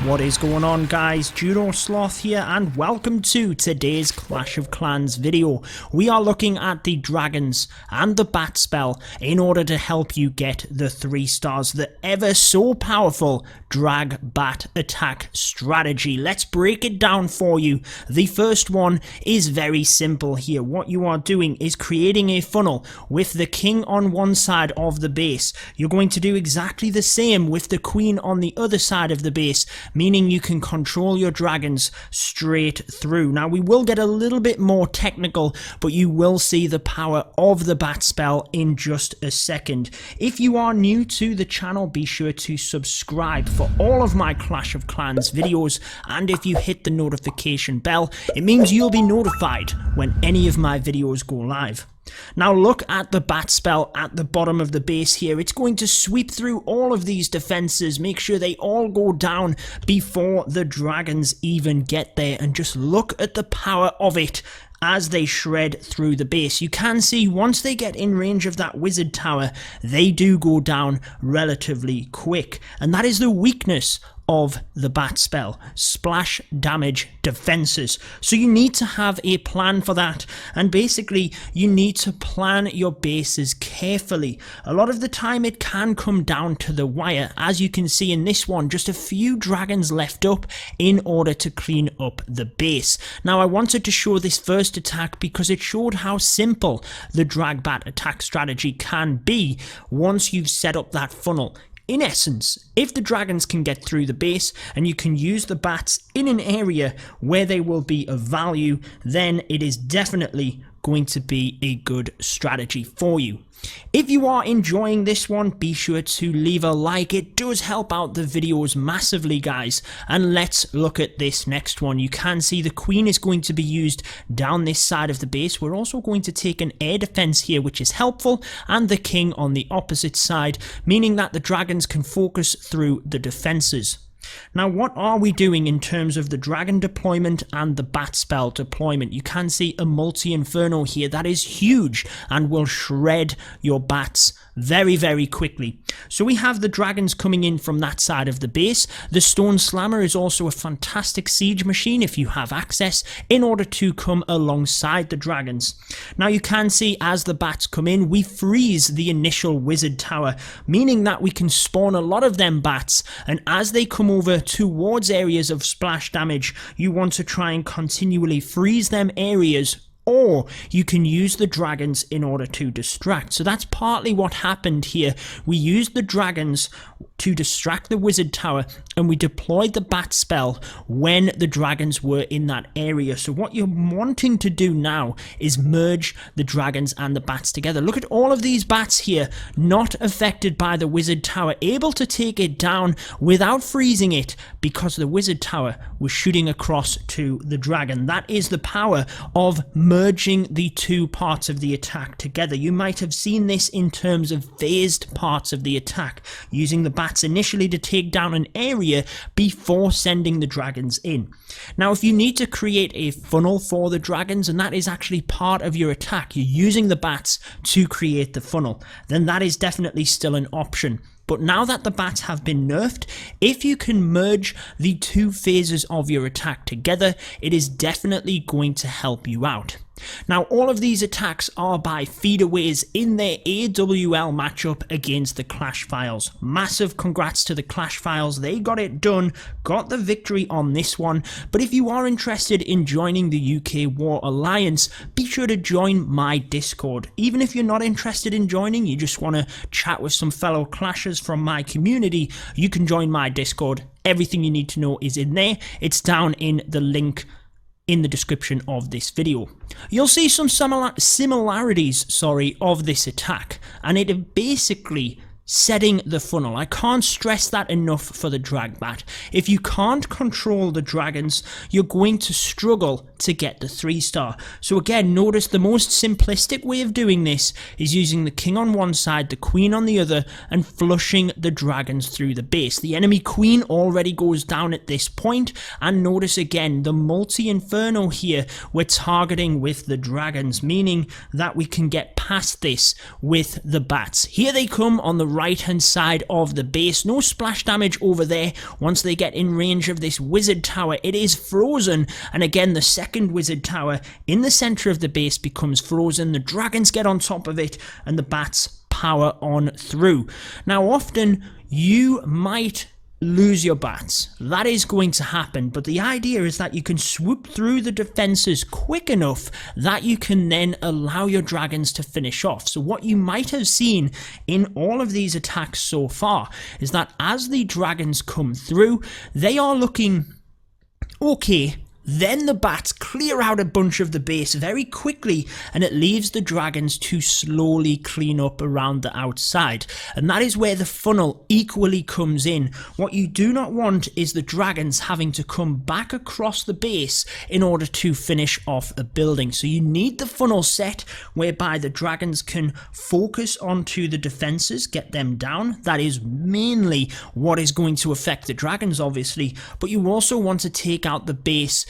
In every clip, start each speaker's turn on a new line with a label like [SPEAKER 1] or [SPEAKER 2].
[SPEAKER 1] What is going on, guys? Judo Sloth here, and welcome to today's Clash of Clans video. We are looking at the dragons and the bat spell in order to help you get the 3 stars, the ever so powerful drag bat attack strategy. Let's break it down for you. The first one is very simple here. What you are doing is creating a funnel with the king on one side of the base. You're going to do exactly the same with the queen on the other side of the base, meaning you can control your dragons straight through. Now, we will get a little bit more technical, but you will see the power of the bat spell in just a second. If you are new to the channel, be sure to subscribe for all of my Clash of Clans videos, and if you hit the notification bell, it means you'll be notified when any of my videos go live. Now look at the bat spell at the bottom of the base here. It's going to sweep through all of these defenses, make sure they all go down before the dragons even get there, and just look at the power of it as they shred through the base. You can see once they get in range of that wizard tower, they do go down relatively quick, and that is the weakness of the bat spell: splash damage defenses. So you need to have a plan for that, and basically you need to plan your bases carefully. A lot of the time it can come down to the wire, as you can see in this one, just a few dragons left up in order to clean up the base. Now I wanted to show this first attack because it showed how simple the drag bat attack strategy can be once you've set up that funnel. In essence, if the dragons can get through the base and you can use the bats in an area where they will be of value, then it is definitely going to be a good strategy for you. If you are enjoying this one, be sure to leave a like. It does help out the videos massively, guys. And let's look at this next one. You can see the queen is going to be used down this side of the base. We're also going to take an air defense here, which is helpful, and the king on the opposite side, meaning that the dragons can focus through the defenses. Now, what are we doing in terms of the dragon deployment and the bat spell deployment? You can see a multi-inferno here that is huge and will shred your bats very, very quickly. So we have the dragons coming in from that side of the base. The stone slammer is also a fantastic siege machine if you have access, in order to come alongside the dragons. Now you can see as the bats come in, we freeze the initial wizard tower, meaning that we can spawn a lot of them bats, and as they come over towards areas of splash damage, you want to try and continually freeze them areas, or you can use the dragons in order to distract. So that's partly what happened here. We used the dragons to distract the wizard tower, and we deployed the bat spell when the dragons were in that area. So what you're wanting to do now is merge the dragons and the bats together. Look at all of these bats here, not affected by the wizard tower, able to take it down without freezing it because the wizard tower was shooting across to the dragon. That is the power of merging the two parts of the attack together. You might have seen this in terms of phased parts of the attack, using the bats initially to take down an area before sending the dragons in. Now, if you need to create a funnel for the dragons, and that is actually part of your attack, you're using the bats to create the funnel, then that is definitely still an option. But now that the bats have been nerfed, if you can merge the two phases of your attack together, it is definitely going to help you out. Now, all of these attacks are by feederways in their AWL matchup against the Clash Files. Massive congrats to the Clash Files. They got it done, got the victory on this one. But if you are interested in joining the UK War Alliance, be sure to join my Discord. Even if you're not interested in joining, you just want to chat with some fellow Clashers from my community, you can join my Discord. Everything you need to know is in there. It's down in the link in the description of this video. You'll see some similarities of this attack, and it basically setting the funnel. I can't stress that enough for the drag bat. If you can't control the dragons, you're going to struggle to get the 3-star. So again, notice the most simplistic way of doing this is using the king on one side, the queen on the other, and flushing the dragons through the base. The enemy queen already goes down at this point, and notice again the multi-inferno here we're targeting with the dragons, meaning that we can get past this with the bats. Here they come on the right hand side of the base. No splash damage over there. Once they get in range of this wizard tower, it is frozen, and again the second wizard tower in the center of the base becomes frozen. The dragons get on top of it and the bats power on through. Now often you might lose your bats. That is going to happen, but the idea is that you can swoop through the defenses quick enough that you can then allow your dragons to finish off. So what you might have seen in all of these attacks so far is that as the dragons come through, they are looking okay. Then the bats clear out a bunch of the base very quickly, and it leaves the dragons to slowly clean up around the outside. And that is where the funnel equally comes in. What you do not want is the dragons having to come back across the base in order to finish off a building. So you need the funnel set whereby the dragons can focus onto the defenses, get them down. That is mainly what is going to affect the dragons, obviously, but you also want to take out the base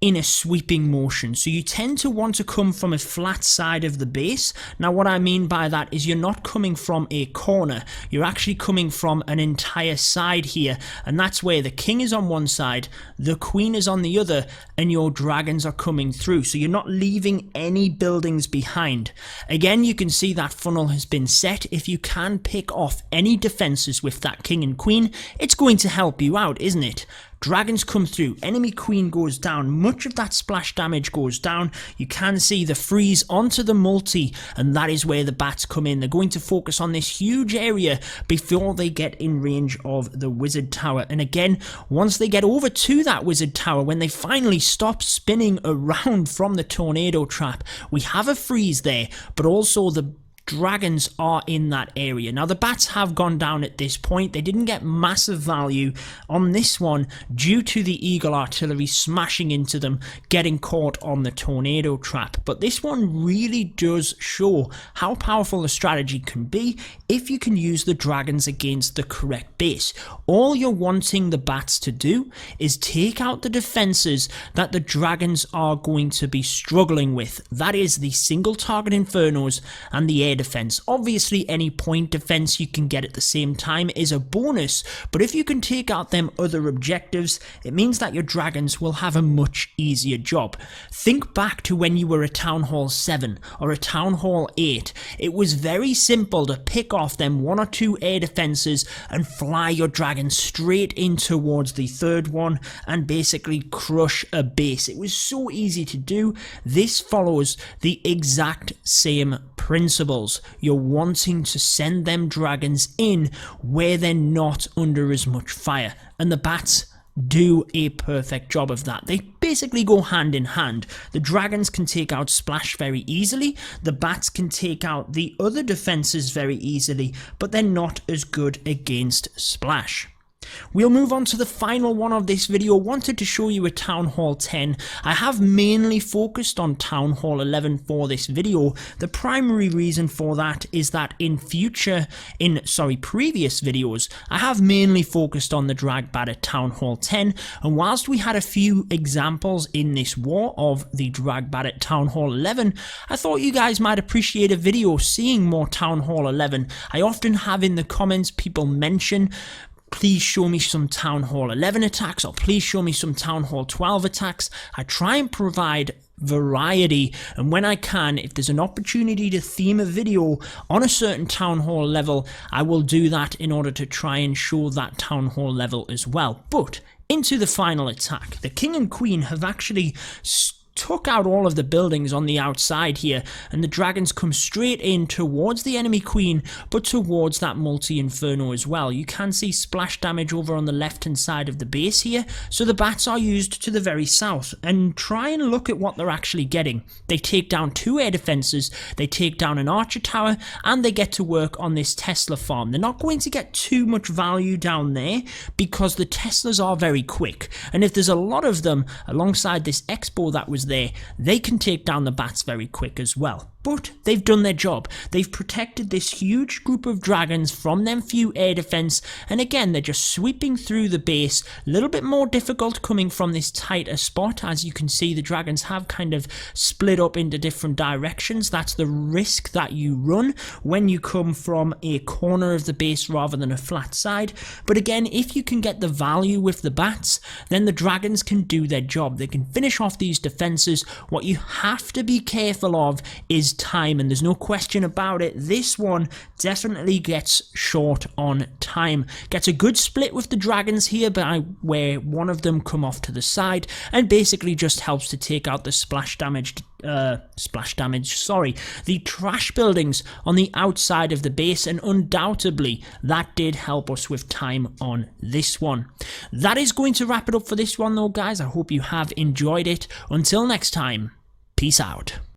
[SPEAKER 1] in a sweeping motion. So you tend to want to come from a flat side of the base. Now what I mean by that is you're not coming from a corner, you're actually coming from an entire side here, and that's where the king is on one side, the queen is on the other, and your dragons are coming through. So you're not leaving any buildings behind. Again, you can see that funnel has been set. If you can pick off any defenses with that king and queen, it's going to help you out, isn't it? Dragons come through, enemy queen goes down, much of that splash damage goes down. You can see the freeze onto the multi, and that is where the bats come in. They're going to focus on this huge area before they get in range of the wizard tower. And again, once they get over to that wizard tower, when they finally stop spinning around from the tornado trap, we have a freeze there, but also the dragons are in that area. Now the bats have gone down at this point. They didn't get massive value on this one due to the eagle artillery smashing into them, getting caught on the tornado trap. But this one really does show how powerful the strategy can be if you can use the dragons against the correct base. All you're wanting the bats to do is take out the defenses that the dragons are going to be struggling with. That is the single target infernos and the air defense. Obviously any point defense you can get at the same time is a bonus, but if you can take out them other objectives, it means that your dragons will have a much easier job. Think back to when you were a Town Hall 7 or a Town Hall 8. It was very simple to pick off them one or two air defenses and fly your dragons straight in towards the third one and basically crush a base. It was so easy to do. This follows the exact same principles. You're wanting to send them dragons in where they're not under as much fire, and the bats do a perfect job of that. They basically go hand in hand. The dragons can take out splash very easily, the bats can take out the other defenses very easily, but they're not as good against splash. We'll move on to the final one of this video. Wanted to show you a Town Hall 10. I have mainly focused on Town Hall 11 for this video. The primary reason for that is that in previous videos, I have mainly focused on the drag bat at Town Hall 10, and whilst we had a few examples in this war of the drag bat at Town Hall 11, I thought you guys might appreciate a video seeing more Town Hall 11. I often have in the comments people mention, please show me some Town Hall 11 attacks, or please show me some Town Hall 12 attacks. I try and provide variety, and when I can, if there's an opportunity to theme a video on a certain Town Hall level, I will do that in order to try and show that Town Hall level as well. But into the final attack, the king and queen have actually took out all of the buildings on the outside here, and the dragons come straight in towards the enemy queen, but towards that multi-inferno as well. You can see splash damage over on the left hand side of the base here, so the bats are used to the very south. And try and look at what they're actually getting. They take down two air defenses, they take down an archer tower, and they get to work on this Tesla farm. They're not going to get too much value down there because the Teslas are very quick, and if there's a lot of them alongside this expo that was there, they can take down the bats very quick as well. But they've done their job. They've protected this huge group of dragons from them few air defense, and again they're just sweeping through the base. A little bit more difficult coming from this tighter spot. As you can see, the dragons have kind of split up into different directions. That's the risk that you run when you come from a corner of the base rather than a flat side. But again, if you can get the value with the bats, then the dragons can do their job. They can finish off these defenses. What you have to be careful of is time, and there's no question about it. This one definitely gets short on time. Gets a good split with the dragons here, but where one of them come off to the side, and basically just helps to take out the the trash buildings on the outside of the base, and undoubtedly that did help us with time on this one. That is going to wrap it up for this one though, guys. I hope you have enjoyed it. Until next time, peace out.